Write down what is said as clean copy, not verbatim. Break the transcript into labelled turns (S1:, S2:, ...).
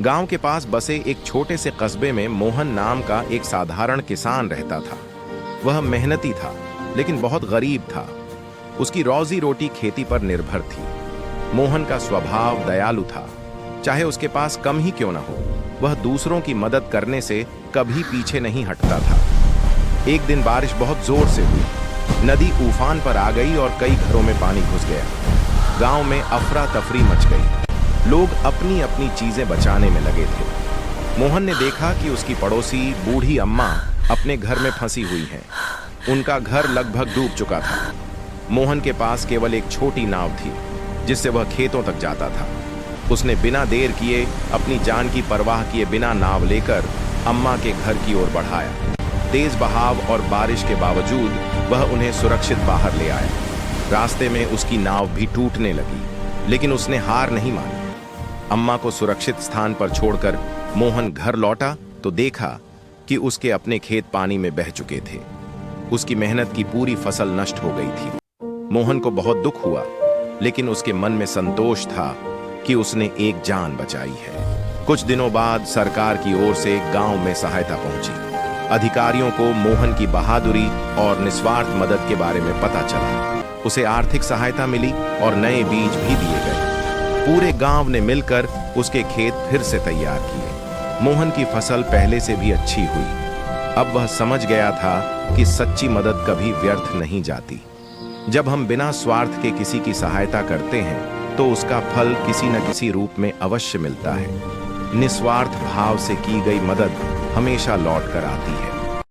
S1: गांव के पास बसे एक छोटे से कस्बे में मोहन नाम का एक साधारण किसान रहता था। वह मेहनती था, लेकिन बहुत गरीब था। उसकी रोजी रोटी खेती पर निर्भर थी। मोहन का स्वभाव दयालु था। चाहे उसके पास कम ही क्यों न हो, वह दूसरों की मदद करने से कभी पीछे नहीं हटता था। एक दिन बारिश बहुत जोर से हुई। नदी उफान पर आ गई और कई घरों में पानी घुस गया। गांव में अफरा तफरी मच गई। लोग अपनी अपनी चीजें बचाने में लगे थे। मोहन ने देखा कि उसकी पड़ोसी बूढ़ी अम्मा अपने घर में फंसी हुई हैं। उनका घर लगभग डूब चुका था। मोहन के पास केवल एक छोटी नाव थी, जिससे वह खेतों तक जाता था। उसने बिना देर किए, अपनी जान की परवाह किए बिना नाव लेकर अम्मा के घर की ओर बढ़ाया। तेज बहाव और बारिश के बावजूद वह उन्हें सुरक्षित बाहर ले आया। रास्ते में उसकी नाव भी टूटने लगी, लेकिन उसने हार नहीं मानी। अम्मा को सुरक्षित स्थान पर छोड़कर मोहन घर लौटा तो देखा कि उसके अपने खेत पानी में बह चुके थे। उसकी मेहनत की पूरी फसल नष्ट हो गई थी। मोहन को बहुत दुख हुआ, लेकिन उसके मन में संतोष था कि उसने एक जान बचाई है। कुछ दिनों बाद सरकार की ओर से गांव में सहायता पहुंची। अधिकारियों को मोहन की बहादुरी और निस्वार्थ मदद के बारे में पता चला। उसे आर्थिक सहायता मिली और नए बीज भी दिए गए। पूरे गांव ने मिलकर उसके खेत फिर से तैयार किए। मोहन की फसल पहले से भी अच्छी हुई। अब वह समझ गया था कि सच्ची मदद कभी व्यर्थ नहीं जाती। जब हम बिना स्वार्थ के किसी की सहायता करते हैं तो उसका फल किसी न किसी रूप में अवश्य मिलता है। निस्वार्थ भाव से की गई मदद हमेशा लौट कर आती है।